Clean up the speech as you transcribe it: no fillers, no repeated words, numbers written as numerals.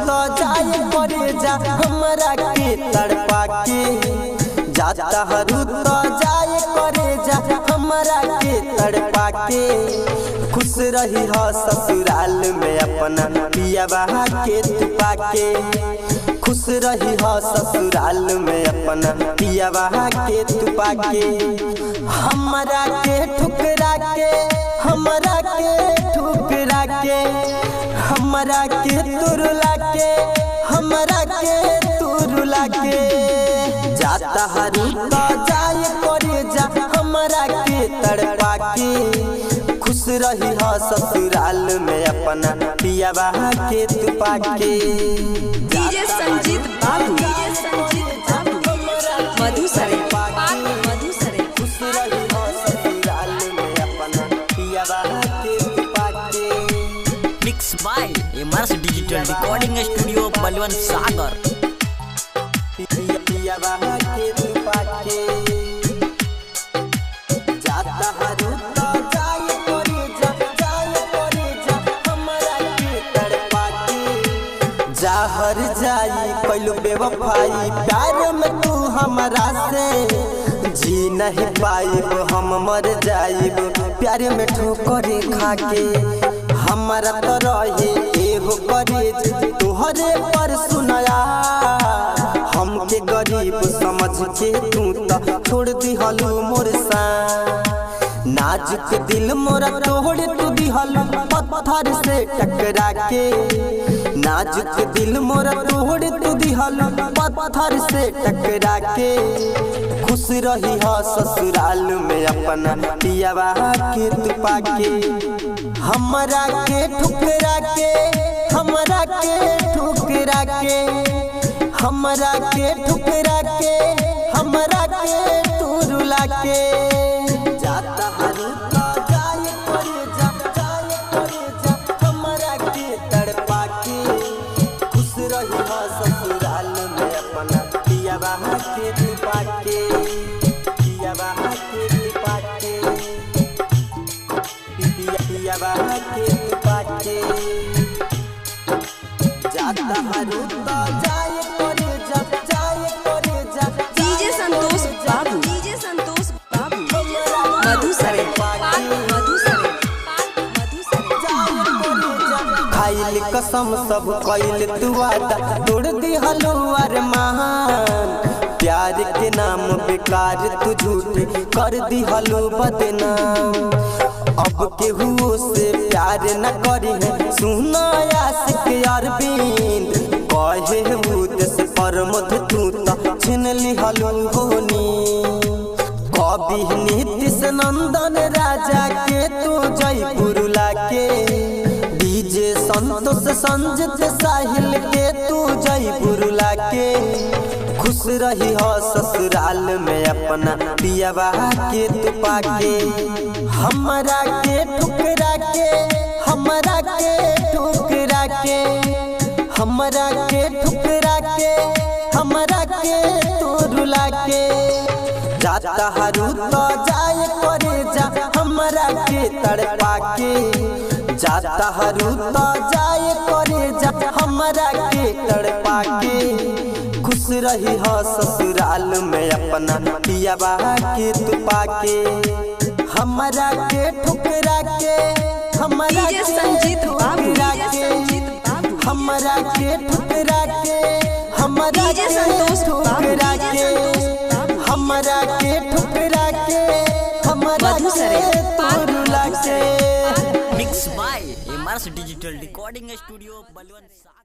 तो जाए करे जा हमरा के तड़पा के, जाता हरू तो जाए करे जा हमरा के तड़पा के। खुश रही हो ससुराल में अपना पियावा के तुपा के, खुश रही हो ससुराल में अपना पियावा के तुपा के। हमरा के ठुकरा के, हमरा के ठुकरा के, हमरा के तुरला के, हमरा के तुरला के। जाता हरू तो जाए करे जा हमरा के तड़पा के। खुश रही हो ससुराल में अपना पियावा के तुपा के। डीजे संजीत बाबू, डीजे संजीत बाबू, मधुसरे मधुसरे। खुश रही हो ससुराल में अपना पियावा के तुपा के। Mix by MRS digital recording studio Balwant Sagar. पियावा के तुपा के, जाता हरू तो जाए करे जा, जाए करे जा हमरा के तड़पा के। जाहर जाई कैलू बेवफाई प्यार में तू हमरा से, जी नहीं पाइब हम मर जाइब प्यार में ठोकरे खा के। हमारा तो रहे एहो करे तोहरे पर सुनाया, हमके गरीब समझ के तू तो छोड़ दिहलू मोर सा। नाजुक दिल मोरा तोड़ तू दिहलू पत्थर से टकरा के, नाजुक दिल मोरा तोड़ तू दिहलू पत्थर से टकरा के। खुश रही हो ससुराल में अपना पियावा के तुपा के। हमरा के ठुकरा के, हमरा के ठुकरा के, हमरा के ठुकरा के, हमरा के तुरला के। जाता हरू तो जाए करे जा, जाए करे जा हमरा के तड़पा के। खुश रही हो ससुराल में अपना पियावा के तुपा के, पियावा के तुपा के, पियावा के तुपा के। जाता हरू तो जाए करे जा, जाए करे जा। डीजे संतोष बाबू, डीजे संतोष बाबू, मधुसरे मधुसरे मधुसरे। खाइल कसम सब कैल तू वादा तोड़ दिहलू अरमान, प्यार के नाम बेकार तू झूठ कर दिहलू बदनाम। अब केहू से प्यार न करी है सुना आशिक अरविंद, कहे उदेश पर मध तू तो छिन लिहलू होनी। कवि नीतीश नंदन राजा के तू जयपुर लाके, डीजे संतोष संजित साहिल के तू जयपुर लाके। खुश रही हो ससुराल में अपना पियावा के तुपा के। हमरा के ठुकरा के, हमरा के ठुकरा के, हमरा के ठुकरा के, हमरा के तुरला के। जाता हरू तो जाए करे जा हमरा के तड़पा के, जाता हरू तो जाए करे जा हमरा के तड़पा के। खुश रही हो ससुराल में अपना पियावा के तुपा के। हमरा के ठुकरा के, हमरा के संजीत बाबू, ठुकरा डीजे के, संजीत बाबू, हमरा के ठुकरा के, हमरा डीजे के संतोष बाबू, ठुकरा डीजे के, संतोष बाबू, हमरा के ठुकरा के, हमरा मधुसरे के तुरला के। Mix by MRS digital recording studio Balwant Sagar.